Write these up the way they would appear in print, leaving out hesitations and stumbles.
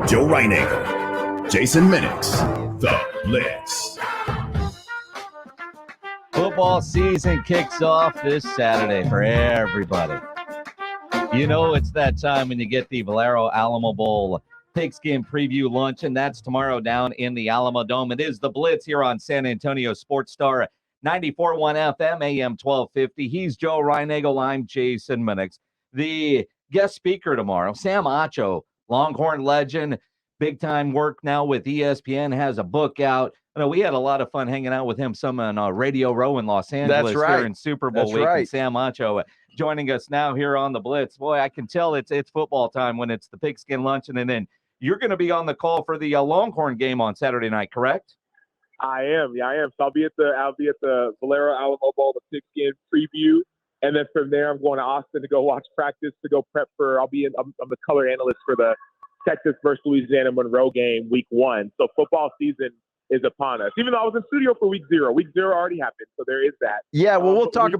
Joe Reinagle, Jason Minix, The Blitz. Football season kicks off this Saturday for everybody. You know it's that time when you get the Valero Alamo Bowl pigskin preview lunch, and that's tomorrow down in the Alamo Dome. It is The Blitz here on San Antonio Sports Star 94.1 FM, AM 1250. He's Joe Reinagle. I'm Jason Minix. The guest speaker tomorrow, Sam Acho, Longhorn legend, big-time work now with ESPN, has a book out. You know, we had a lot of fun hanging out with him, some on Radio Row in Los Angeles here in Super Bowl week. And Sam Acho joining us now here on The Blitz. Boy, I can tell it's football time when it's the pigskin luncheon, and then you're going to be on the call for the Longhorn game on Saturday night, correct? I am. Yeah, I am. So I'll be at the Valero Alamo Bowl, the pigskin preview, and then from there I'm going to Austin to go watch practice, to go prep for. I'm the color analyst for the Texas versus Louisiana Monroe game, week 1. So football season is upon us. Even though I was in studio for week 0. Week 0 already happened, so there is that. Yeah, well, we'll talk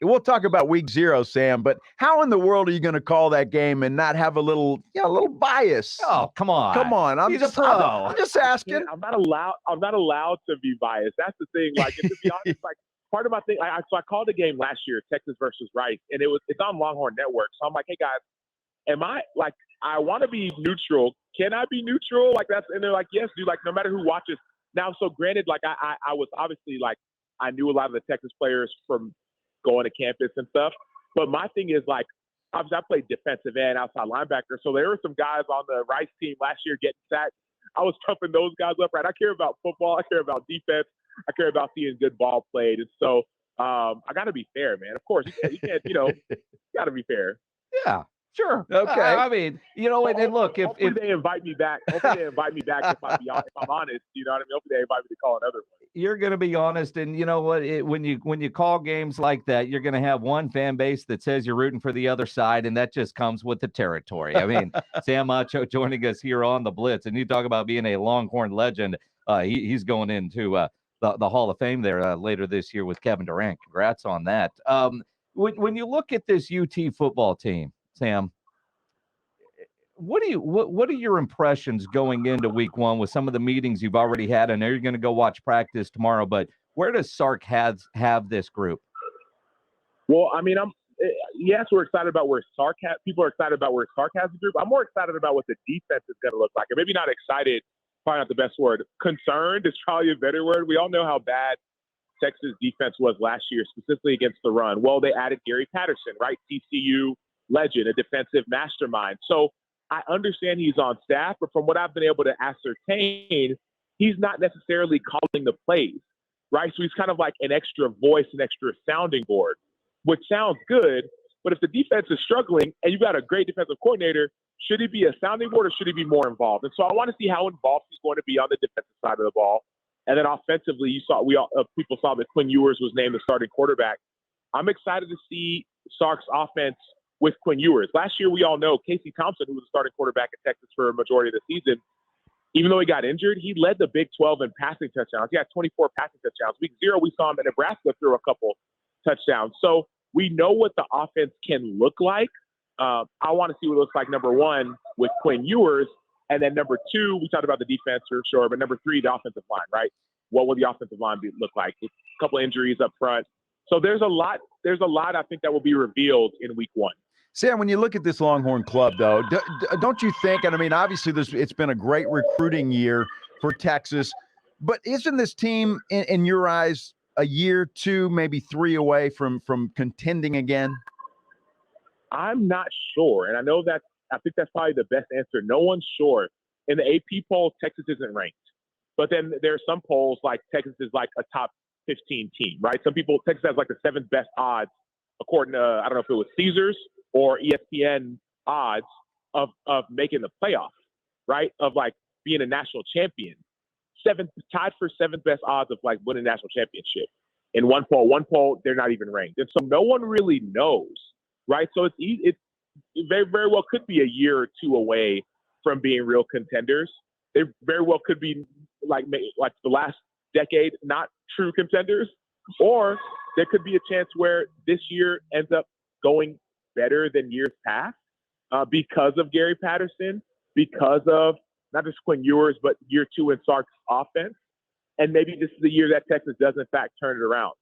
we'll talk about week 0, Sam. But how in the world are you going to call that game and not have a little bias? Oh, come on! He's a pro. I'm just asking. I'm not allowed to be biased. That's the thing. Like, and to be honest, like part of my thing. So I called the game last year, Texas versus Rice, and it's on Longhorn Network. So I'm like, hey guys, I want to be neutral. Can I be neutral? Like and they're like, yes, dude. Like no matter who watches. Now, so granted, like I was obviously like I knew a lot of the Texas players from going to campus and stuff. But my thing is like, obviously I played defensive end, outside linebacker. So there were some guys on the Rice team last year getting sacked. I was toughing those guys up, right? I care about football. I care about defense. I care about seeing good ball played. And so I got to be fair, man. Of course, you can't, you got to be fair. Yeah. Sure. Okay. I mean, and look, if they invite me back, if I'm honest, you know what I mean? Hopefully they invite me to call another one. You're going to be honest, and you know what? When you call games like that, you're going to have one fan base that says you're rooting for the other side, and that just comes with the territory. I mean, Sam Acho joining us here on The Blitz, and you talk about being a Longhorn legend. He's going into the Hall of Fame there later this year with Kevin Durant. Congrats on that. When you look at this UT football team, Sam, what are your impressions going into week 1 with some of the meetings you've already had? I know you're going to go watch practice tomorrow, but where does Sark have this group? Well, I mean, yes, we're excited about where Sark has. People are excited about where Sark has the group. I'm more excited about what the defense is going to look like. And maybe not excited, probably not the best word. Concerned is probably a better word. We all know how bad Texas defense was last year, specifically against the run. Well, they added Gary Patterson, right? TCU legend, a defensive mastermind. So I understand he's on staff, but from what I've been able to ascertain, he's not necessarily calling the plays, right? So he's kind of like an extra voice, an extra sounding board, which sounds good. But if the defense is struggling and you've got a great defensive coordinator, should he be a sounding board or should he be more involved? And so I want to see how involved he's going to be on the defensive side of the ball. And then offensively, people saw that Quinn Ewers was named the starting quarterback. I'm excited to see Sark's offense with Quinn Ewers. Last year, we all know Casey Thompson, who was the starting quarterback at Texas for a majority of the season, even though he got injured, he led the Big 12 in passing touchdowns. He had 24 passing touchdowns. Week 0, we saw him at Nebraska throw a couple touchdowns. So we know what the offense can look like. I want to see what it looks like, number 1, with Quinn Ewers. And then number 2, we talked about the defense for sure, but number 3, the offensive line, right? What will the offensive line look like? A couple injuries up front. So there's a lot I think that will be revealed in week 1. Sam, when you look at this Longhorn club, though, don't you think, and I mean, obviously it's been a great recruiting year for Texas, but isn't this team, in your eyes, a year, 2, maybe 3 away from contending again? I'm not sure, and I think that's probably the best answer. No one's sure. In the AP poll, Texas isn't ranked. But then there are some polls like Texas is like a top 15 team, right? Texas has like the 7th best odds, according to, I don't know if it was Caesars or ESPN odds of making the playoff, right? Of like being a national champion. Tied for 7th best odds of like winning a national championship. In one poll, they're not even ranked. And so no one really knows, right? So it very, very well could be a year or 2 away from being real contenders. They very well could be like the last decade, not true contenders, or there could be a chance where this year ends up going better than years past because of Gary Patterson, because of not just Quinn Ewers, but year 2 in Sark's offense. And maybe this is the year that Texas does, in fact, turn it around.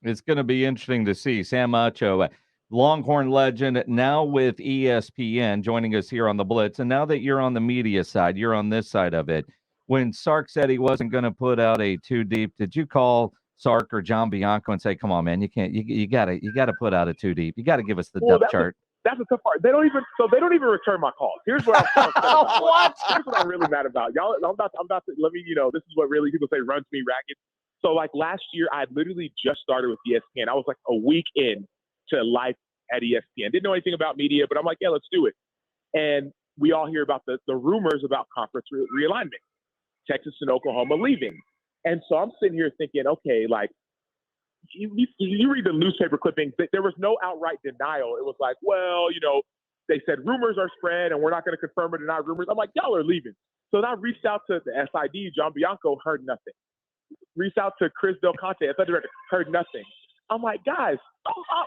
It's going to be interesting to see. Sam Acho, Longhorn legend, now with ESPN, joining us here on the Blitz. And now that you're on the media side, you're on this side of it. When Sark said he wasn't going to put out a too deep, did you call Sark or John Bianco and say, "Come on, man, you can't, you got to put out a too deep. You got to give us the depth chart." That's the tough part. They don't even return my calls. Here's what I'm upset about. What? Here's what I'm really mad about. Y'all, I'm about to let me, this is what really people say runs me ragged. So like last year, I literally just started with ESPN. I was like a week in to life at ESPN. Didn't know anything about media, but I'm like, yeah, let's do it. And we all hear about the rumors about conference realignment, Texas and Oklahoma leaving. And so I'm sitting here thinking, okay, like, you read the newspaper clippings, there was no outright denial. It was like, well, they said rumors are spread and we're not going to confirm or deny rumors. I'm like, y'all are leaving. So then I reached out to the SID, John Bianco, heard nothing. Reached out to Chris Del Conte, athletic director, heard nothing. I'm like, guys,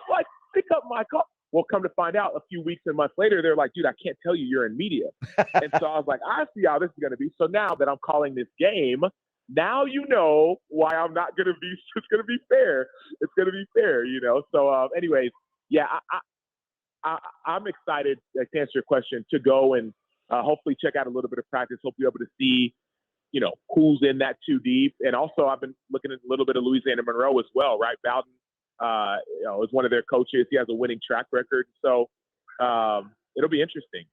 like, pick up my call. Well, come to find out, a few weeks and months later, they're like, dude, I can't tell you, you're in media. And so I was like, I see how this is going to be. So now that I'm calling this game, now you know why I'm not going to be – it's going to be fair. It's going to be fair, So anyways, yeah, I'm excited, to answer your question, to go and hopefully check out a little bit of practice, hope you're able to see, who's in that too deep. And also I've been looking at a little bit of Louisiana Monroe as well, right? Bowden, is one of their coaches. He has a winning track record. So it'll be interesting.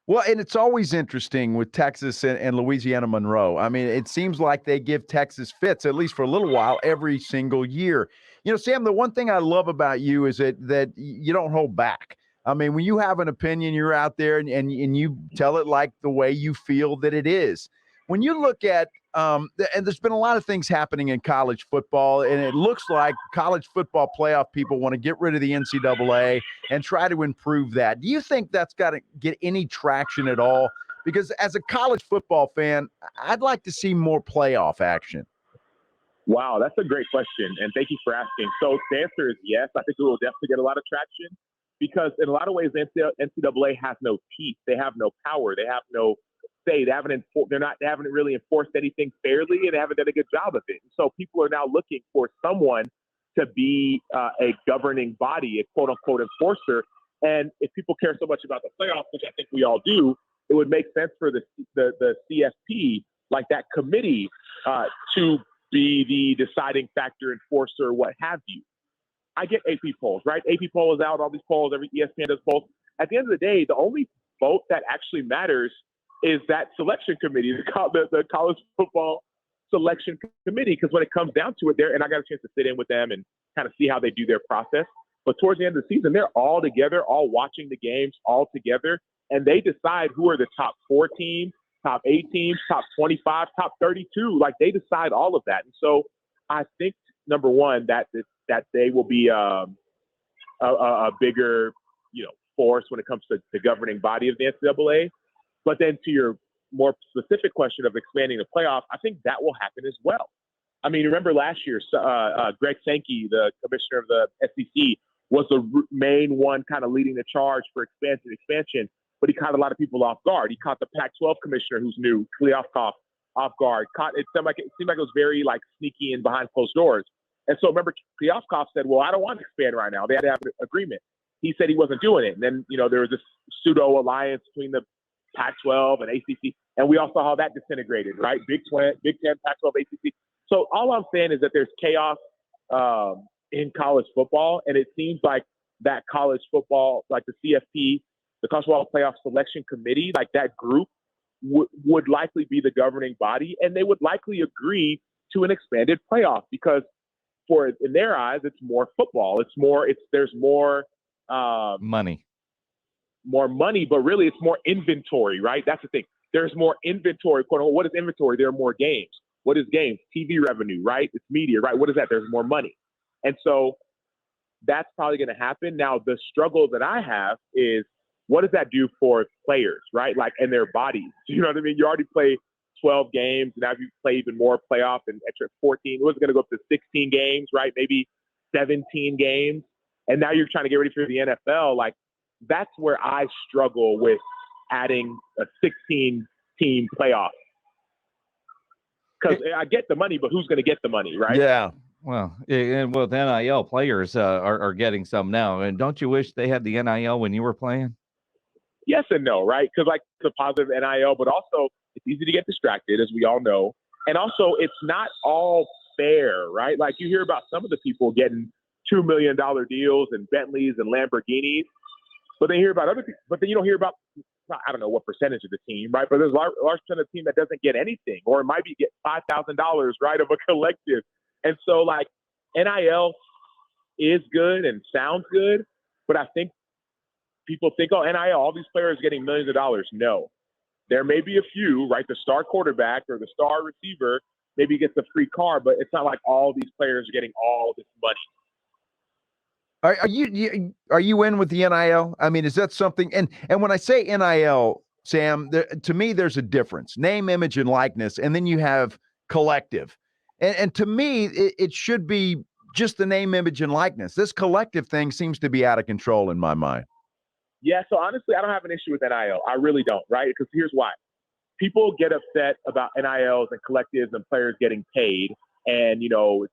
Well, and it's always interesting with Texas and Louisiana Monroe. I mean, it seems like they give Texas fits, at least for a little while, every single year. Sam, the one thing I love about you is that you don't hold back. I mean, when you have an opinion, you're out there and you tell it like the way you feel that it is. When you look at and there's been a lot of things happening in college football, and it looks like college football playoff people want to get rid of the NCAA and try to improve that. Do you think that's got to get any traction at all? Because as a college football fan, I'd like to see more playoff action. Wow, that's a great question, and thank you for asking. So the answer is yes. I think it will definitely get a lot of traction because in a lot of ways, NCAA has no teeth. They have no power. They have no say. They haven't really enforced anything fairly, and they haven't done a good job of it. And so people are now looking for someone to be a governing body, a quote unquote enforcer. And if people care so much about the playoffs, which I think we all do, it would make sense for the CFP, like that committee, to be the deciding factor, enforcer, what have you. I get AP polls, right? AP poll is out, all these polls, every ESPN does polls. At the end of the day, the only vote that actually matters is that selection committee, the college football selection committee, because when it comes down to it, and I got a chance to sit in with them and kind of see how they do their process. But towards the end of the season, they're all together, all watching the games all together, and they decide who are the top 4 teams, top 8 teams, top 25, top 32. Like, they decide all of that. And so I think, number one, that they will be a bigger, force when it comes to the governing body of the NCAA. But then to your more specific question of expanding the playoff, I think that will happen as well. I mean, remember last year, Greg Sankey, the commissioner of the SEC, was the main one kind of leading the charge for expansion, but he caught a lot of people off guard. He caught the Pac-12 commissioner, who's new, Kliavkoff, off guard. It seemed like it was very like sneaky and behind closed doors. And so remember, Kliavkoff said, well, I don't want to expand right now. They had to have an agreement. He said he wasn't doing it. And then, there was this pseudo alliance between the Pac-12 and ACC, and we all saw how that disintegrated, right? Big Ten, Pac-12, ACC. So all I'm saying is that there's chaos in college football, and it seems like that college football, like the CFP, the College Football Playoff Selection Committee, like that group would likely be the governing body, and they would likely agree to an expanded playoff because, in their eyes, it's more football. There's more money. More money, but really it's more inventory, right? That's the thing. There's more inventory, quote unquote. What is inventory? There are more games. What is games? TV revenue, right? It's media, right? What is that? There's more money. And so that's probably going to happen. Now, the struggle that I have is what does that do for players, right? Like, and their bodies. You know what I mean? You already play 12 games. Now you play even more playoff and extra 14. It was going to go up to 16 games, right? Maybe 17 games. And now you're trying to get ready for the NFL. Like, that's where I struggle with adding a 16-team playoff. Because I get the money, but who's going to get the money, right? Yeah. Well, and with NIL, players are getting some now. And don't you wish they had the NIL when you were playing? Yes and no, right? Because like it's a positive NIL, but also it's easy to get distracted, as we all know. And also it's not all fair, right? Like you hear about some of the people getting $2 million deals and Bentleys and Lamborghinis, but then you hear about other people, but then you don't hear about, I don't know what percentage of the team, right? But there's a large percent of the team that doesn't get anything, or it might be get $5,000, right, of a collective. And so like NIL is good and sounds good, but I think people think, oh, NIL, all these players getting millions of dollars. No. There may be a few, right? The star quarterback or the star receiver maybe gets a free car, but it's not like all these players are getting all this money. Are you in with the NIL? I mean, is that something? And when I say NIL, Sam, to me, there's a difference: name, image, and likeness, and then you have collective. And to me, it should be just the name, image, and likeness. This collective thing seems to be out of control in my mind. Yeah, so honestly, I don't have an issue with NIL. I really don't, right? Because here's why. People get upset about NILs and collectives and players getting paid, and, you know, it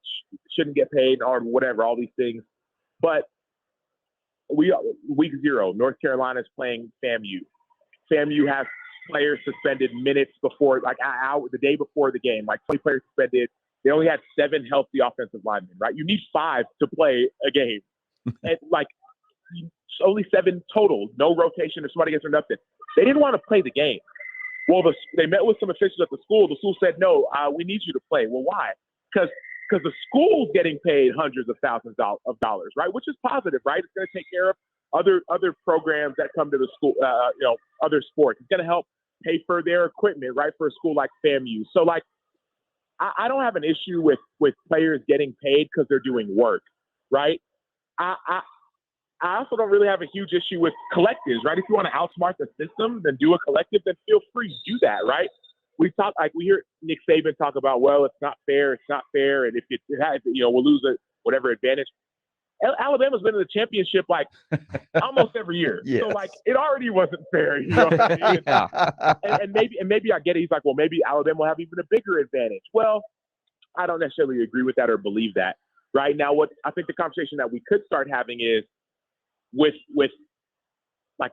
shouldn't get paid or whatever, all these things. But week 0, North Carolina's playing FAMU. FAMU has players suspended minutes before, like the day before the game, like 20 players suspended. They only had 7 healthy offensive linemen, right? You need 5 to play a game. And like only 7 total, no rotation if somebody gets nothing. They didn't want to play the game. Well, they met with some officials at the school. The school said, no, we need you to play. Well, why? Because the school's getting paid hundreds of thousands of dollars, right? Which is positive, right? It's going to take care of other programs that come to the school, other sports. It's going to help pay for their equipment, right, for a school like FAMU. So, like, I don't have an issue with players getting paid because they're doing work, right? I also don't really have a huge issue with collectives, right? If you want to outsmart the system, then do a collective, then feel free to do that, right? We hear Nick Saban talk about, well, it's not fair, and if we'll lose whatever advantage. Alabama's been in the championship like almost every year, yes. So like it already wasn't fair, you know what I mean? Yeah. and maybe I get it. He's like, well, maybe Alabama will have even a bigger advantage. Well, I don't necessarily agree with that or believe that. Right now, what I think the conversation that we could start having is with like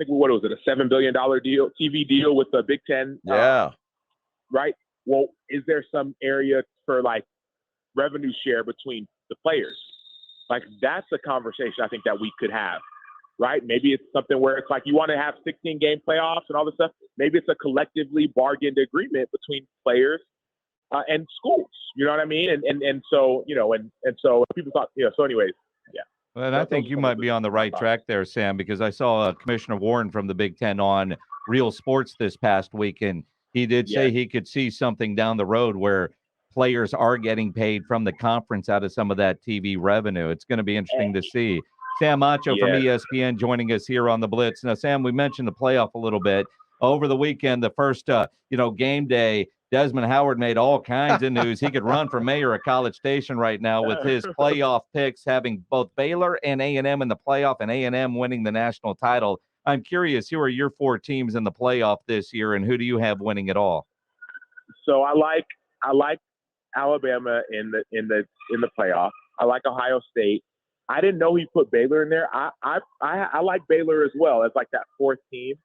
what was it, a $7 billion deal, TV deal with the Big Ten? Yeah. Right. Well, is there some area for like revenue share between the players? Like that's a conversation I think that we could have, right? Maybe it's something where it's like you want to have 16-game playoffs and all this stuff. Maybe it's a collectively bargained agreement between players and schools. You know what I mean? And so, you know, and so people thought, you know, so anyways, yeah. Well, and I think you might be on the right track there, Sam, because I saw Commissioner Warren from the Big Ten on Real Sports this past week, and he did say he could see something down the road where players are getting paid from the conference out of some of that TV revenue. It's going to be interesting to see. Sam Acho from ESPN joining us here on the Blitz. Now, Sam, we mentioned the playoff a little bit. Over the weekend, the first, game day, Desmond Howard made all kinds of news. He could run for mayor of College Station right now with his playoff picks, having both Baylor and A&M in the playoff and A&M winning the national title. I'm curious, who are your 4 teams in the playoff this year, and who do you have winning it all? So I like Alabama in the playoff. I like Ohio State. I didn't know he put Baylor in there. I like Baylor as well as like that 4th team.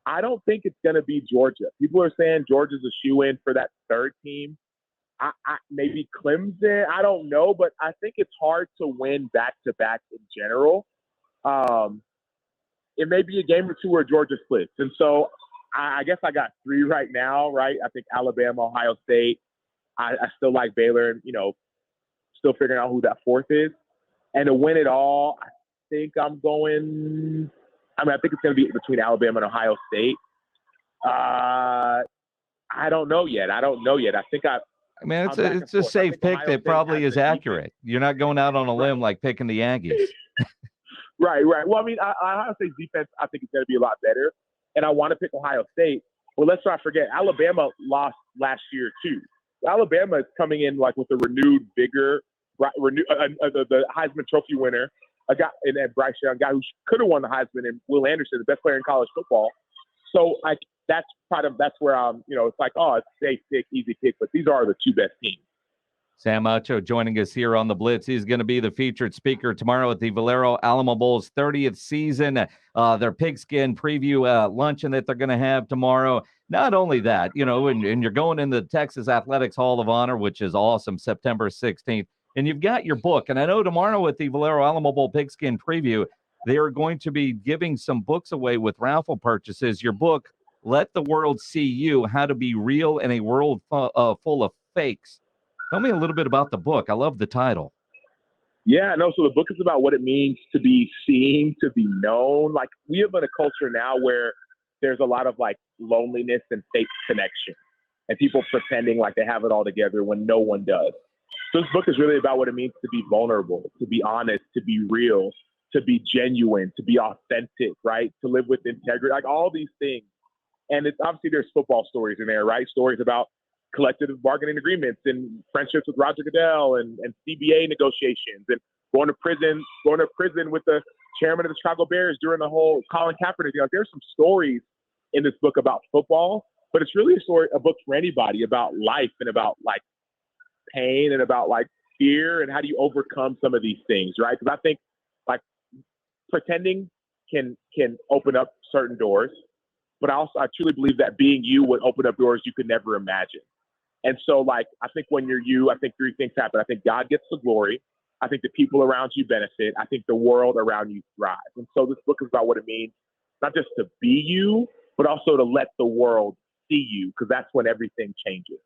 I don't think it's going to be Georgia. People are saying Georgia's a shoe-in for that 3rd team. I maybe Clemson. I don't know, but I think it's hard to win back-to-back in general. It may be a game or 2 where Georgia splits. And so I guess I got 3 right now, right? I think Alabama, Ohio State. I still like Baylor, and, still figuring out who that 4th is. And to win it all, I think I'm going – I think it's going to be between Alabama and Ohio State. I don't know yet. I think it's a safe pick that probably is accurate. You're not going out on a limb like picking the Aggies. Right. Well, Ohio State's defense, I think, is going to be a lot better. And I want to pick Ohio State. Well, let's not forget, Alabama lost last year, too. Alabama is coming in like with a renewed vigor. The Heisman Trophy winner, a guy, and Bryce Young, guy who could have won the Heisman, and Will Anderson, the best player in college football. So like that's where I'm, it's like, oh, it's safe pick, easy pick, but these are the two best teams. Sam Acho joining us here on the Blitz. He's going to be the featured speaker tomorrow at the Valero Alamo Bowl's 30th season. Their pigskin preview luncheon that they're going to have tomorrow. Not only that, and you're going in the Texas Athletics Hall of Honor, which is awesome, September 16th. And you've got your book. And I know tomorrow at the Valero Alamo Bowl pigskin preview, they are going to be giving some books away with raffle purchases. Your book, Let the World See You, How to Be Real in a World Full of Fakes. Tell me a little bit about the book. I love the title. Yeah, no, so the book is about what it means to be seen, to be known. Like, we live in a culture now where there's a lot of, like, loneliness and fake connection and people pretending like they have it all together when no one does. So this book is really about what it means to be vulnerable, to be honest, to be real, to be genuine, to be authentic, right? To live with integrity, like all these things. And it's obviously there's football stories in there, right? Stories about collective bargaining agreements and friendships with Roger Goodell and CBA negotiations and going to prison with the chairman of the Chicago Bears during the whole Colin Kaepernick. There's some stories in this book about football, but it's really a book for anybody about life and about like pain and about like fear and how do you overcome some of these things, right? Because I think like pretending can open up certain doors, but I truly believe that being you would open up doors you could never imagine. And so, like, I think when you're you, I think three things happen. I think God gets the glory. I think the people around you benefit. I think the world around you thrives. And so this book is about what it means, not just to be you, but also to let the world see you, because that's when everything changes.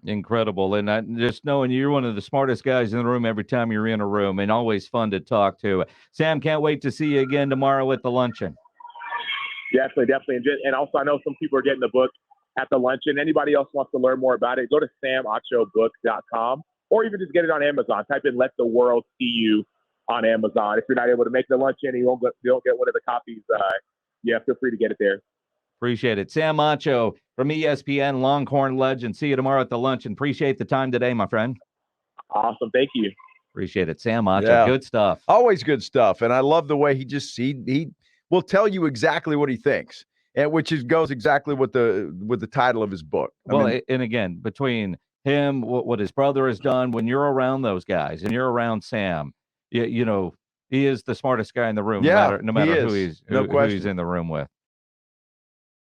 Incredible. And just knowing you're one of the smartest guys in the room every time you're in a room, and always fun to talk to. Sam, can't wait to see you again tomorrow at the luncheon. Definitely. And also, I know some people are getting the book at the luncheon. Anybody else wants to learn more about it, go to samachobook.com or even just get it on Amazon. Type in Let the World See You on Amazon. If you're not able to make the luncheon and you don't get one of the copies, feel free to get it there. Appreciate it. Sam Acho from ESPN, Longhorn legend. See you tomorrow at the luncheon. Appreciate the time today, my friend. Awesome. Thank you. Appreciate it. Sam Acho, Good stuff. Always good stuff. And I love the way he will tell you exactly what he thinks. And goes exactly with the title of his book. And again, between him, what his brother has done, when you're around those guys and you're around Sam, he is the smartest guy in the room, no matter who he's in the room with.